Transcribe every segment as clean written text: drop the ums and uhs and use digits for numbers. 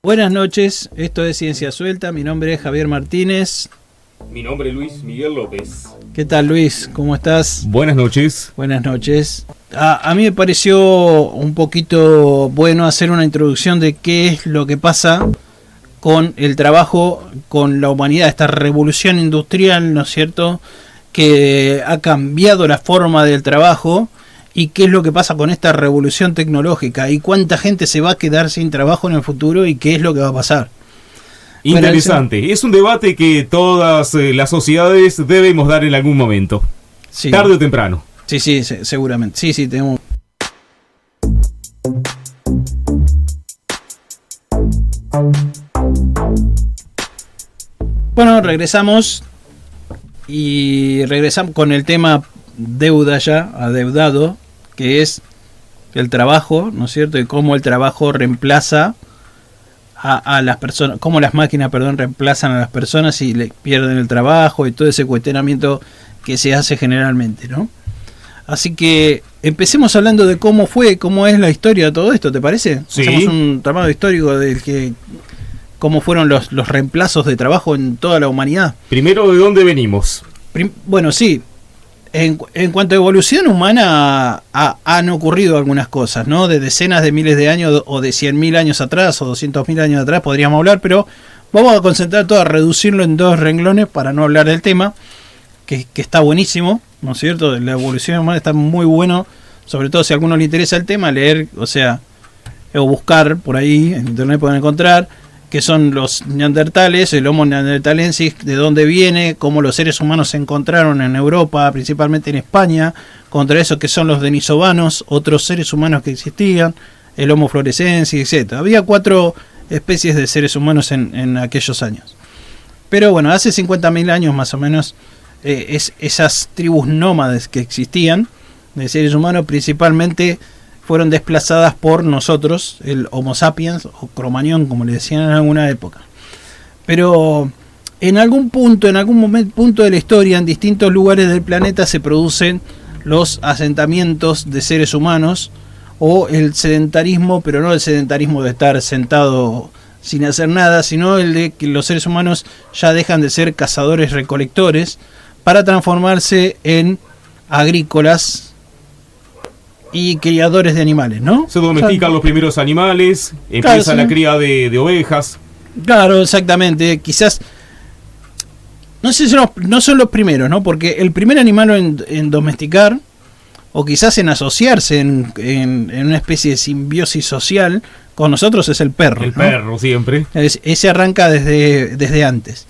Buenas noches, esto es Ciencia Suelta, mi nombre es Javier Martínez. Mi nombre es Luis Miguel López. ¿Qué tal, Luis? ¿Cómo estás? Buenas noches. Buenas noches. A mí me pareció un poquito bueno hacer una introducción de qué es lo que pasa con el trabajo, con la humanidad, esta revolución industrial, ¿no es cierto?, que ha cambiado la forma del trabajo, y qué es lo que pasa con esta revolución tecnológica, y cuánta gente se va a quedar sin trabajo en el futuro, y qué es lo que va a pasar. Interesante. Es un debate que todas las sociedades debemos dar en algún momento. Sí. Tarde o temprano. Sí, seguramente. Sí, tenemos... Bueno, regresamos con el tema deuda ya, adeudado, que es el trabajo, ¿no es cierto? Y cómo el trabajo reemplaza a las personas, cómo las máquinas, reemplazan a las personas y le pierden el trabajo y todo ese cuestionamiento que se hace generalmente, ¿no? Así que empecemos hablando de cómo es la historia de todo esto, ¿te parece? Sí. Hacemos un tramado histórico del cómo fueron los reemplazos de trabajo en toda la humanidad. Primero, ¿de dónde venimos? Bueno, sí. En cuanto a evolución humana, han ocurrido algunas cosas, ¿no? De decenas de miles de años, o de 100.000 años atrás, o 200.000 años atrás, podríamos hablar, pero vamos a concentrar todo, a reducirlo en 2 renglones para no hablar del tema, que está buenísimo, ¿no es cierto? La evolución humana está muy bueno, sobre todo si a alguno le interesa el tema, leer, o buscar por ahí, en internet pueden encontrar, que son los neandertales, el Homo neanderthalensis, de dónde viene, cómo los seres humanos se encontraron en Europa, principalmente en España, contra eso que son los denisovanos, otros seres humanos que existían, el Homo florescensis, etc. Había 4 especies de seres humanos en aquellos años. Pero bueno, hace 50.000 años más o menos, esas tribus nómades que existían, de seres humanos, principalmente fueron desplazadas por nosotros, el Homo sapiens o Cromañón, como le decían en alguna época. Pero en algún punto de la historia, en distintos lugares del planeta se producen los asentamientos de seres humanos, o el sedentarismo, pero no el sedentarismo de estar sentado sin hacer nada, sino el de que los seres humanos ya dejan de ser cazadores-recolectores para transformarse en agrícolas y criadores de animales, ¿no? Se domestican los primeros animales, empieza la cría de ovejas. Claro, exactamente. Quizás, no sé si no son los primeros, ¿no? Porque el primer animal en domesticar, o quizás en asociarse en una especie de simbiosis social con nosotros, es el perro. El perro, siempre. Ese arranca desde antes.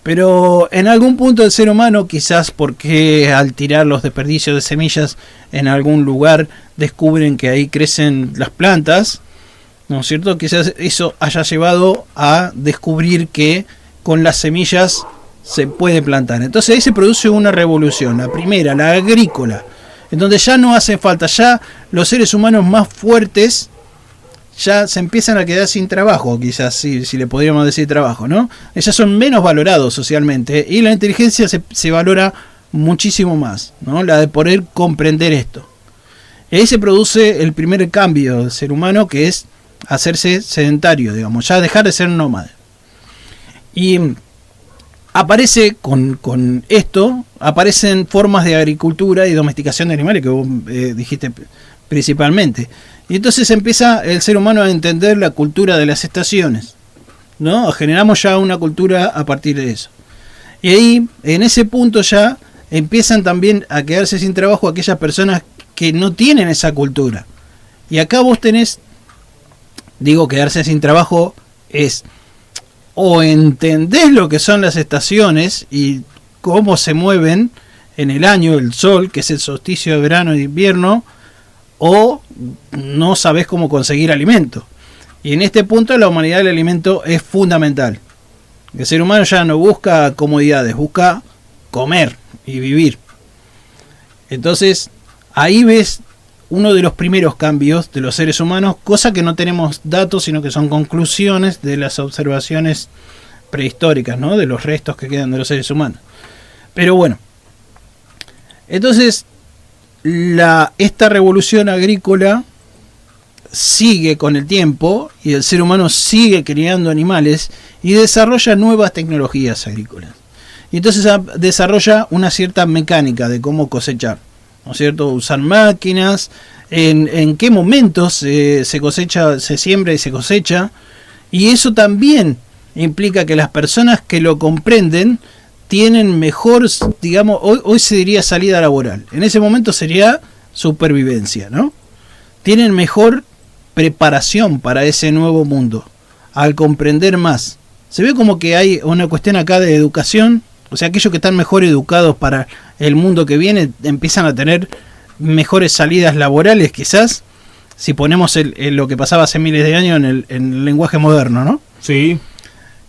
Pero en algún punto el ser humano, quizás porque al tirar los desperdicios de semillas en algún lugar descubren que ahí crecen las plantas, ¿no es cierto? Quizás eso haya llevado a descubrir que con las semillas se puede plantar. Entonces ahí se produce una revolución, la primera, la agrícola, en donde ya no hace falta, ya los seres humanos más fuertes ya se empiezan a quedar sin trabajo, quizás, si le podríamos decir trabajo, ¿no? Ellos son menos valorados socialmente, y la inteligencia se valora muchísimo más, ¿no? La de poder comprender esto. Y ahí se produce el primer cambio del ser humano, que es hacerse sedentario, digamos, ya dejar de ser nómade. Y aparece con esto, aparecen formas de agricultura y domesticación de animales, que vos dijiste principalmente. Y entonces empieza el ser humano a entender la cultura de las estaciones, ¿no? Generamos ya una cultura a partir de eso. Y ahí, en ese punto ya, empiezan también a quedarse sin trabajo aquellas personas que no tienen esa cultura. Y acá vos tenés, quedarse sin trabajo es, o entendés lo que son las estaciones y cómo se mueven en el año, el sol, que es el solsticio de verano y de invierno, o no sabés cómo conseguir alimento. Y en este punto la humanidad del alimento es fundamental. El ser humano ya no busca comodidades, busca comer y vivir. Entonces ahí ves uno de los primeros cambios de los seres humanos, cosa que no tenemos datos, sino que son conclusiones de las observaciones prehistóricas, ¿no? De los restos que quedan de los seres humanos. Pero bueno, entonces esta revolución agrícola sigue con el tiempo y el ser humano sigue criando animales y desarrolla nuevas tecnologías agrícolas. Y entonces desarrolla una cierta mecánica de cómo cosechar, ¿no es cierto? Usar máquinas, en qué momentos se cosecha, se siembra y se cosecha. Y eso también implica que las personas que lo comprenden tienen mejor, digamos, hoy se diría salida laboral. En ese momento sería supervivencia, ¿no? Tienen mejor preparación para ese nuevo mundo, al comprender más. Se ve como que hay una cuestión acá de educación, o sea, aquellos que están mejor educados para el mundo que viene empiezan a tener mejores salidas laborales, quizás, si ponemos lo que pasaba hace miles de años en el lenguaje moderno, ¿no? Sí.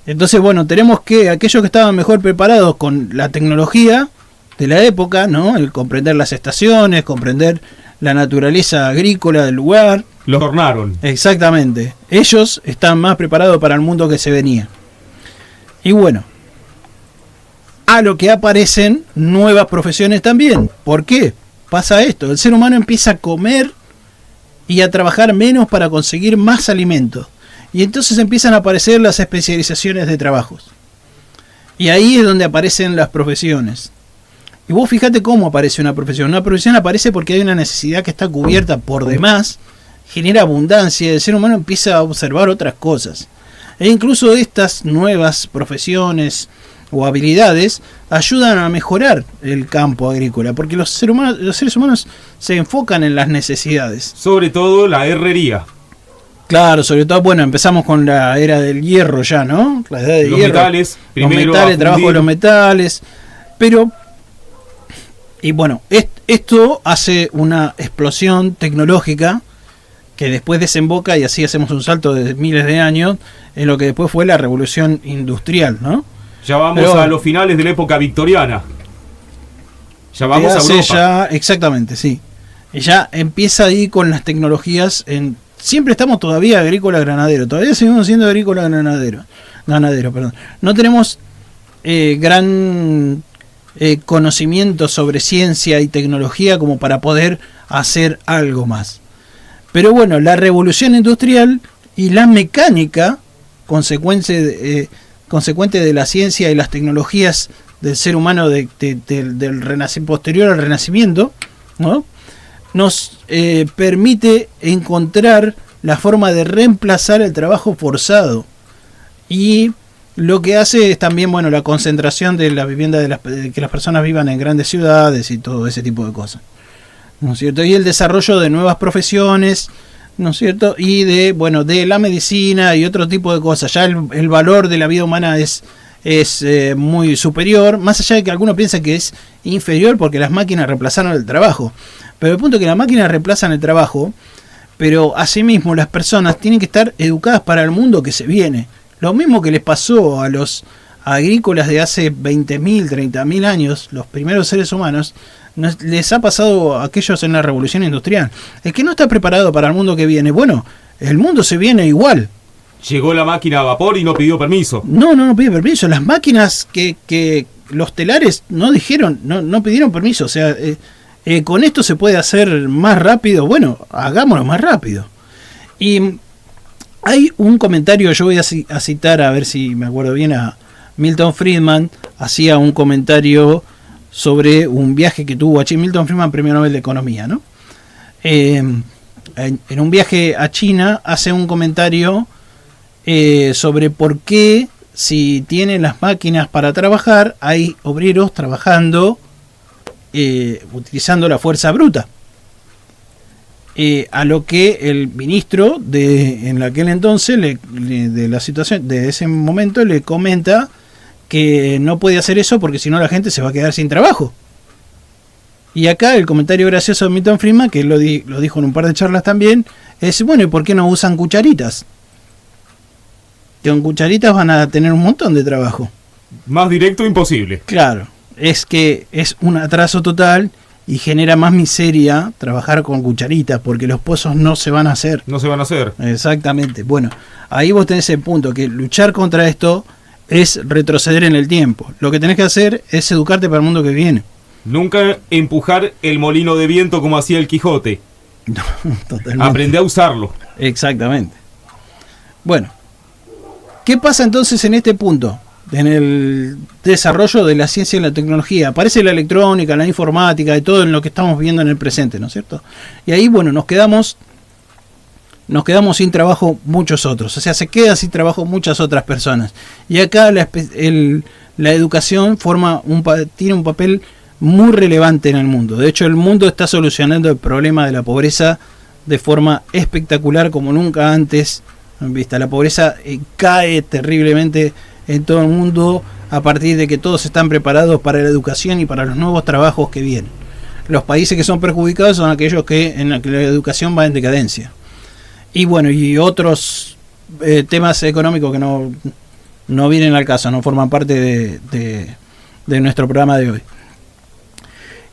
Entonces, bueno, tenemos que aquellos que estaban mejor preparados con la tecnología de la época, ¿no? El comprender las estaciones, comprender la naturaleza agrícola del lugar. Los tornaron. Exactamente. Ellos están más preparados para el mundo que se venía. Y bueno, a lo que aparecen nuevas profesiones también. ¿Por qué pasa esto? El ser humano empieza a comer y a trabajar menos para conseguir más alimentos. Y entonces empiezan a aparecer las especializaciones de trabajos. Y ahí es donde aparecen las profesiones. Y vos fíjate cómo aparece una profesión. Una profesión aparece porque hay una necesidad que está cubierta por demás, genera abundancia, y el ser humano empieza a observar otras cosas. E incluso estas nuevas profesiones o habilidades ayudan a mejorar el campo agrícola, porque los seres humanos se enfocan en las necesidades. Sobre todo la herrería. Claro, sobre todo, bueno, empezamos con la era del hierro ya, ¿no? La edad de los hierro. Metales, primero los metales, trabajo de los metales. Pero, y bueno, esto hace una explosión tecnológica que después desemboca, y así hacemos un salto de miles de años, en lo que después fue la revolución industrial, ¿no? Ya vamos a los finales de la época victoriana. Ya vamos a Europa. Ya, exactamente, sí. Y ya empieza ahí con las tecnologías siempre estamos todavía agrícola-ganadero. Todavía seguimos siendo agrícola-ganadero. No tenemos gran conocimiento sobre ciencia y tecnología como para poder hacer algo más. Pero bueno, la revolución industrial y la mecánica, consecuente de la ciencia y las tecnologías del ser humano posterior al Renacimiento, ¿no? Nos permite encontrar la forma de reemplazar el trabajo forzado, y lo que hace es también, bueno, la concentración de la vivienda de que las personas vivan en grandes ciudades y todo ese tipo de cosas, ¿no es cierto? Y el desarrollo de nuevas profesiones, ¿no es cierto? Y de la medicina y otro tipo de cosas. Ya el valor de la vida humana es muy superior, más allá de que algunos piensan que es inferior porque las máquinas reemplazaron el trabajo. Pero el punto es que las máquinas reemplazan el trabajo, pero asimismo las personas tienen que estar educadas para el mundo que se viene. Lo mismo que les pasó a los agrícolas de hace 20.000, 30.000 años, los primeros seres humanos, les ha pasado a aquellos en la revolución industrial. El que no está preparado para el mundo que viene, bueno, el mundo se viene igual. Llegó la máquina a vapor y no pidió permiso. No pidió permiso. Las máquinas que los telares no pidieron permiso. O sea, con esto se puede hacer más rápido. Bueno, hagámoslo más rápido. Y hay un comentario, yo voy a citar, a ver si me acuerdo bien, a Milton Friedman. Hacía un comentario sobre un viaje que tuvo a Milton Friedman, premio Nobel de Economía, ¿no? En un viaje a China hace un comentario sobre por qué, si tienen las máquinas para trabajar, hay obreros trabajando utilizando la fuerza bruta. A lo que el ministro en aquel entonces de la situación de ese momento le comenta que no puede hacer eso porque si no la gente se va a quedar sin trabajo. Y acá el comentario gracioso de Milton Friedman, que él lo dijo en un par de charlas también, es: bueno, ¿y por qué no usan cucharitas? Que con cucharitas van a tener un montón de trabajo. Más directo imposible. Claro, es que es un atraso total y genera más miseria trabajar con cucharitas, porque los pozos no se van a hacer. No se van a hacer. Exactamente. Bueno, ahí vos tenés el punto, que luchar contra esto es retroceder en el tiempo. Lo que tenés que hacer es educarte para el mundo que viene. Nunca empujar el molino de viento como hacía el Quijote. No, totalmente. Aprende a usarlo. Exactamente. Bueno, ¿qué pasa entonces en este punto? En el desarrollo de la ciencia y la tecnología. Aparece la electrónica, la informática y todo en lo que estamos viendo en el presente, ¿no es cierto? Y ahí, bueno, nos quedamos sin trabajo muchos otros. O sea, se quedan sin trabajo muchas otras personas. Y acá la educación tiene un papel muy relevante en el mundo. De hecho, el mundo está solucionando el problema de la pobreza de forma espectacular como nunca antes. ¿Viste? La pobreza cae terriblemente en todo el mundo a partir de que todos están preparados para la educación y para los nuevos trabajos que vienen. Los países que son perjudicados son aquellos en los que la educación va en decadencia. Y bueno, y otros temas económicos que no vienen al caso, no forman parte de nuestro programa de hoy.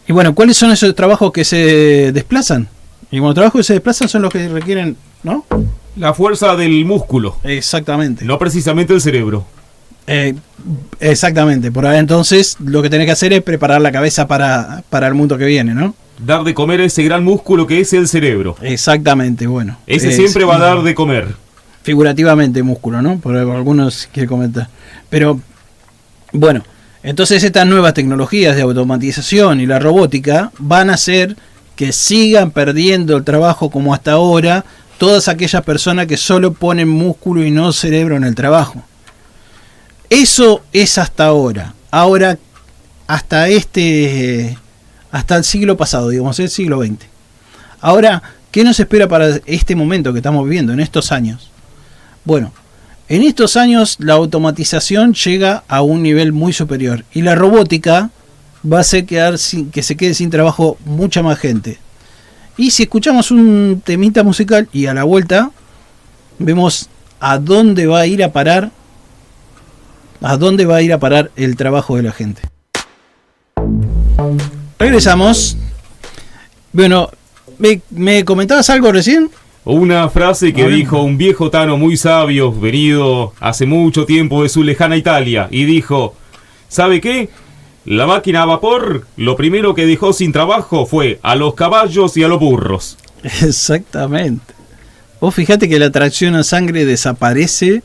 Y bueno, ¿cuáles son esos trabajos que se desplazan? Y bueno, los trabajos que se desplazan son los que requieren, ¿no? La fuerza del músculo. Exactamente. No precisamente el cerebro. Exactamente. Por ahí entonces lo que tenés que hacer es preparar la cabeza para el mundo que viene, ¿no? Dar de comer a ese gran músculo que es el cerebro. Exactamente, bueno. Ese siempre va a dar de comer. Figurativamente músculo, ¿no? Por algunos quieren comentar. Pero, bueno, entonces estas nuevas tecnologías de automatización y la robótica van a hacer que sigan perdiendo el trabajo como hasta ahora todas aquellas personas que solo ponen músculo y no cerebro en el trabajo. Eso es hasta ahora. Ahora, hasta el siglo pasado, digamos, el siglo XX. Ahora, ¿qué nos espera para este momento que estamos viviendo, en estos años? Bueno, en estos años la automatización llega a un nivel muy superior y la robótica va a hacer que se quede sin trabajo mucha más gente. Y si escuchamos un temita musical y a la vuelta vemos a dónde va a ir a parar el trabajo de la gente. Regresamos. Bueno, ¿me comentabas algo recién? Una frase que dijo un viejo tano muy sabio, venido hace mucho tiempo de su lejana Italia, y dijo: ¿sabe qué? La máquina a vapor, lo primero que dejó sin trabajo fue a los caballos y a los burros. Exactamente. Vos fíjate que la tracción a sangre desaparece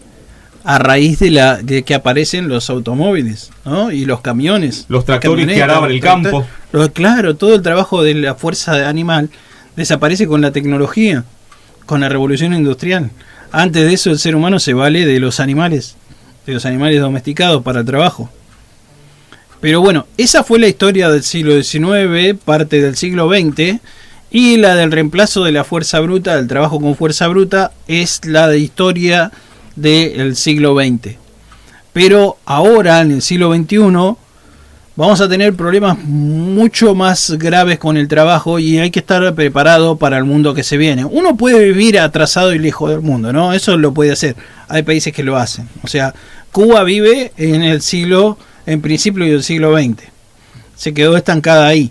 a raíz de que aparecen los automóviles, ¿no? Y los camiones. Los tractores que araban el campo. Claro, todo el trabajo de la fuerza animal desaparece con la tecnología, con la revolución industrial. Antes de eso el ser humano se vale de los animales domesticados para el trabajo. Pero bueno, esa fue la historia del siglo XIX, parte del siglo XX, y la del reemplazo de la fuerza bruta, del trabajo con fuerza bruta, es la de historia del siglo XX. Pero ahora, en el siglo XXI, vamos a tener problemas mucho más graves con el trabajo y hay que estar preparado para el mundo que se viene. Uno puede vivir atrasado y lejos del mundo, ¿no? Eso lo puede hacer. Hay países que lo hacen. O sea, Cuba vive en principio del siglo XX. Se quedó estancada ahí.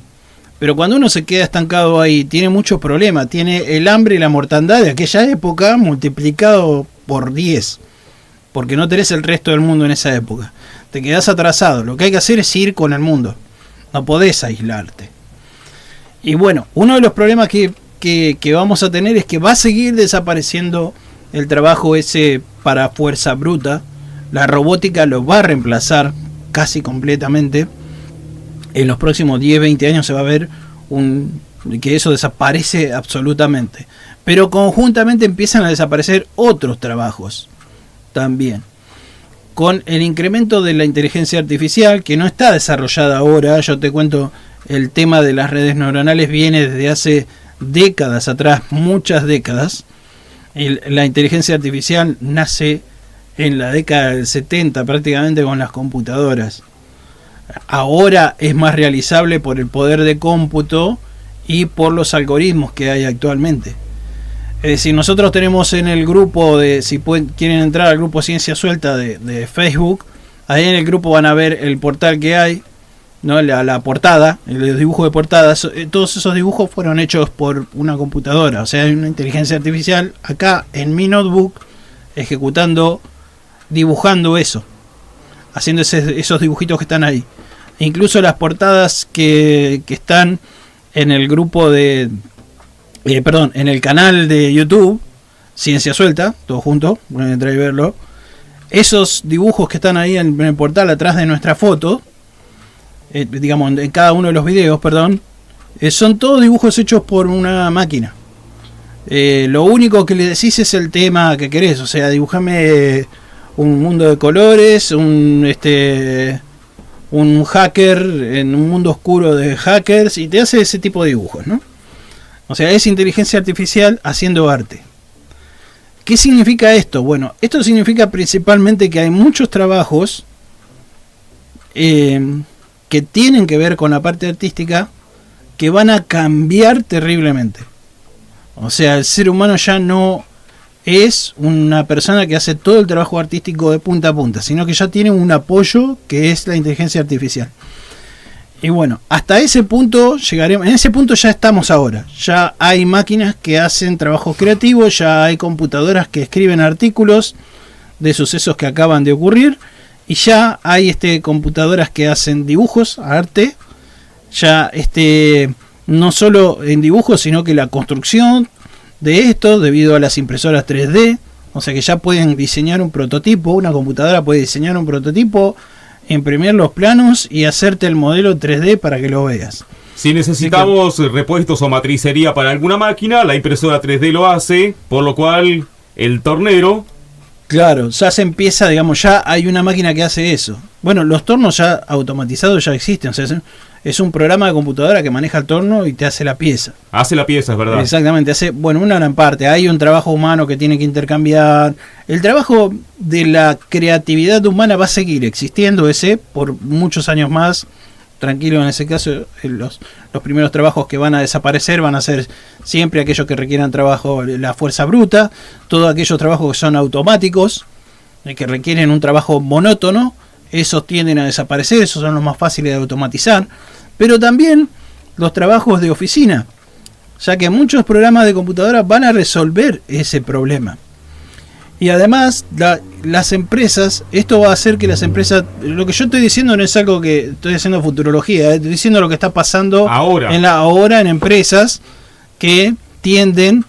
Pero cuando uno se queda estancado ahí, tiene muchos problemas. Tiene el hambre y la mortandad de aquella época multiplicado por 10. Porque no tenés el resto del mundo en esa época. Te quedás atrasado. Lo que hay que hacer es ir con el mundo. No podés aislarte. Y bueno, uno de los problemas que vamos a tener es que va a seguir desapareciendo el trabajo ese para fuerza bruta. La robótica lo va a reemplazar casi completamente. En los próximos 10-20 años se va a ver que eso desaparece absolutamente. Pero conjuntamente empiezan a desaparecer otros trabajos también. Con el incremento de la inteligencia artificial, que no está desarrollada ahora. Yo te cuento, el tema de las redes neuronales viene desde hace décadas atrás, muchas décadas. La inteligencia artificial nace en la década del 70 prácticamente con las computadoras. Ahora es más realizable por el poder de cómputo y por los algoritmos que hay actualmente. Es decir, nosotros tenemos en el grupo quieren entrar al grupo Ciencia Suelta de Facebook, ahí en el grupo van a ver el portal que hay, ¿no? La portada, el dibujo de portada. Todos esos dibujos fueron hechos por una computadora, o sea, hay una inteligencia artificial acá en mi notebook dibujando eso, haciendo esos dibujitos que están ahí. Incluso las portadas que están en el grupo de... en el canal de YouTube, Ciencia Suelta, todo junto, pueden entrar y verlo. Esos dibujos que están ahí en el portal atrás de nuestra foto, digamos, en cada uno de los videos, son todos dibujos hechos por una máquina. Lo único que le decís es el tema que querés, o sea, dibujame un mundo de colores, un hacker en un mundo oscuro de hackers, y te hace ese tipo de dibujos, ¿no? O sea, es inteligencia artificial haciendo arte. ¿Qué significa esto? Bueno, esto significa principalmente que hay muchos trabajos que tienen que ver con la parte artística que van a cambiar terriblemente. O sea, el ser humano ya no es una persona que hace todo el trabajo artístico de punta a punta, sino que ya tiene un apoyo que es la inteligencia artificial. Y bueno, hasta ese punto llegaremos. En ese punto ya estamos ahora. Ya hay máquinas que hacen trabajos creativos, ya hay computadoras que escriben artículos de sucesos que acaban de ocurrir, y ya hay computadoras que hacen dibujos, arte. Ya no solo en dibujos, sino que la construcción de esto, debido a las impresoras 3D, o sea que ya pueden diseñar un prototipo, una computadora puede diseñar un prototipo, imprimir los planos y hacerte el modelo 3D para que lo veas. Si necesitamos repuestos o matricería para alguna máquina, la impresora 3D lo hace, por lo cual el tornero... Claro, ya se empieza, digamos, ya hay una máquina que hace eso. Bueno, los tornos ya automatizados ya existen, o sea, es un programa de computadora que maneja el torno y te hace la pieza. Hace la pieza, es verdad. Exactamente, hace, bueno, una gran parte. Hay un trabajo humano que tiene que intercambiar. El trabajo de la creatividad humana va a seguir existiendo por muchos años más. Tranquilo, en ese caso, los primeros trabajos que van a desaparecer van a ser siempre aquellos que requieran trabajo, la fuerza bruta, todos aquellos trabajos que son automáticos, que requieren un trabajo monótono, esos tienden a desaparecer, esos son los más fáciles de automatizar, pero también los trabajos de oficina, ya que muchos programas de computadora van a resolver ese problema. Y además, las empresas, esto va a hacer que las empresas, lo que yo estoy diciendo no es algo que estoy haciendo futurología, estoy diciendo lo que está pasando ahora en empresas que tienden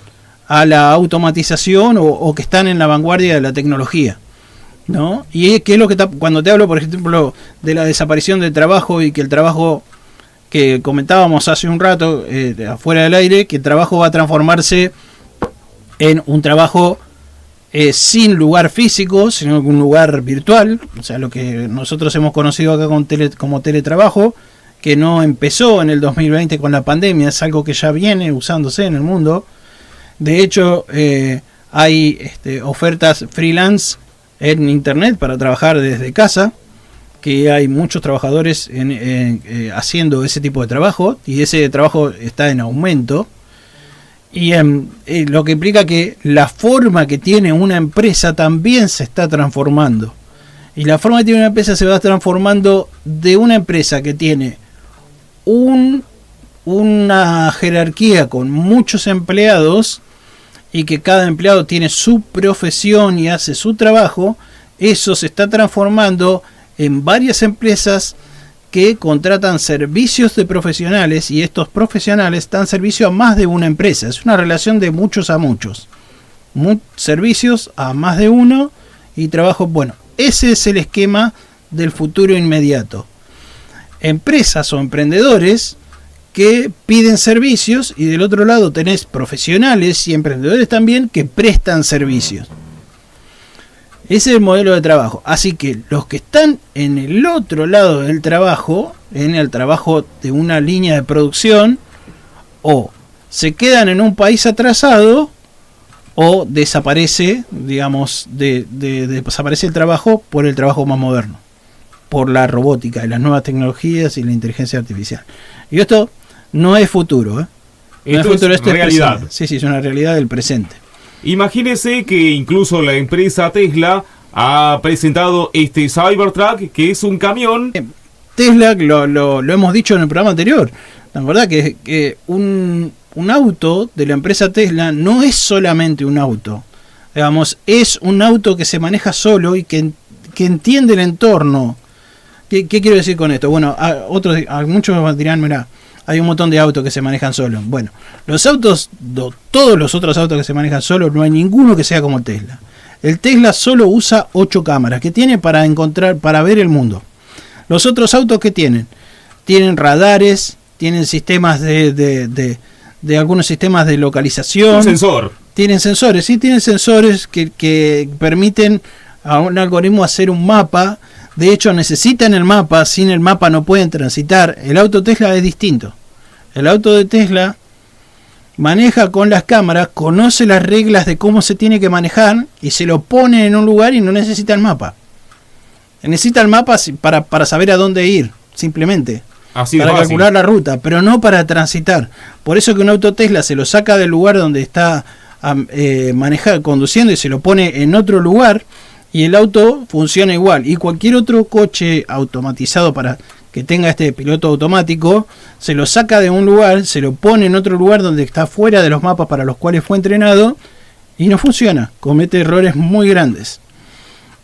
a la automatización o que están en la vanguardia de la tecnología, ¿no? Y que es lo que está, cuando te hablo, por ejemplo, de la desaparición del trabajo y que el trabajo que comentábamos hace un rato, afuera del aire, que el trabajo va a transformarse en un trabajo sin lugar físico, sino en un lugar virtual, o sea, lo que nosotros hemos conocido acá como teletrabajo, que no empezó en el 2020 con la pandemia, es algo que ya viene usándose en el mundo. De hecho, hay ofertas freelance en internet para trabajar desde casa, que hay muchos trabajadores haciendo ese tipo de trabajo, y ese trabajo está en aumento. Y lo que implica que la forma que tiene una empresa también se está transformando. Y la forma que tiene una empresa se va transformando de una empresa que tiene una jerarquía con muchos empleados y que cada empleado tiene su profesión y hace su trabajo. Eso se está transformando en varias empresas que contratan servicios de profesionales, y estos profesionales dan servicio a más de una empresa. Es una relación de muchos a muchos. Servicios a más de uno y trabajo. Bueno, ese es el esquema del futuro inmediato. Empresas o emprendedores que piden servicios, y del otro lado tenés profesionales y emprendedores también que prestan servicios. Ese es el modelo de trabajo. Así que los que están en el otro lado del trabajo, en el trabajo de una línea de producción, o se quedan en un país atrasado, o desaparece, digamos, desaparece el trabajo por el trabajo más moderno, por la robótica y las nuevas tecnologías y la inteligencia artificial. Y esto no es futuro, ¿eh? No es futuro, esto es realidad. Sí, es una realidad del presente. Imagínese que incluso la empresa Tesla ha presentado este Cybertruck, que es un camión. Tesla, lo hemos dicho en el programa anterior, la verdad que un auto de la empresa Tesla no es solamente un auto. Digamos, es un auto que se maneja solo y que entiende el entorno, ¿Qué quiero decir con esto? Bueno, muchos dirán, mirá, hay un montón de autos que se manejan solos. Bueno, todos los otros autos que se manejan solos, no hay ninguno que sea como el Tesla. El Tesla solo usa 8 cámaras que tiene para ver el mundo. Los otros autos que tienen radares, tienen sistemas de algunos sistemas de localización. Un sensor. Tienen sensores que permiten a un algoritmo hacer un mapa. De hecho, necesitan el mapa, sin el mapa no pueden transitar. El auto Tesla es distinto. El auto de Tesla maneja con las cámaras, conoce las reglas de cómo se tiene que manejar y se lo pone en un lugar y no necesita el mapa. Necesita el mapa para saber a dónde ir, simplemente. Así para calcular la ruta, pero no para transitar. Por eso que un auto Tesla se lo saca del lugar donde está conduciendo y se lo pone en otro lugar y el auto funciona igual. Y cualquier otro coche automatizado para que tenga este piloto automático, se lo saca de un lugar, se lo pone en otro lugar donde está fuera de los mapas para los cuales fue entrenado y no funciona, comete errores muy grandes.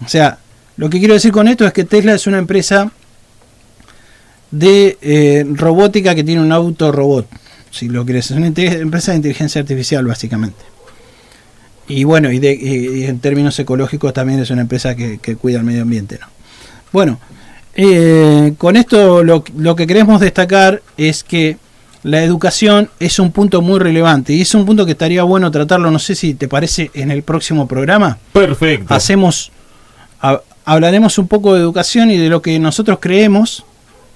O sea, lo que quiero decir con esto es que Tesla es una empresa de robótica que tiene un autorobot, si lo quieres, es una empresa de inteligencia artificial básicamente. Y bueno, y en términos ecológicos también es una empresa que cuida el medio ambiente, ¿no? Bueno, con esto lo que queremos destacar es que la educación es un punto muy relevante y es un punto que estaría bueno tratarlo, no sé si te parece, en el próximo programa. Perfecto. Hablaremos un poco de educación y de lo que nosotros creemos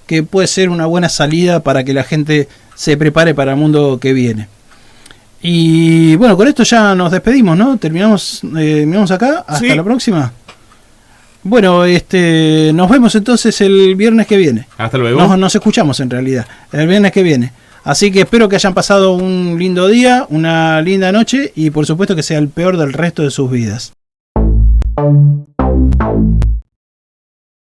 que puede ser una buena salida para que la gente se prepare para el mundo que viene. Y bueno, con esto ya nos despedimos, ¿no? Terminamos acá. Hasta la próxima. Bueno, nos vemos entonces el viernes que viene. Hasta luego. Nos escuchamos en realidad el viernes que viene. Así que espero que hayan pasado un lindo día, una linda noche y por supuesto que sea el peor del resto de sus vidas.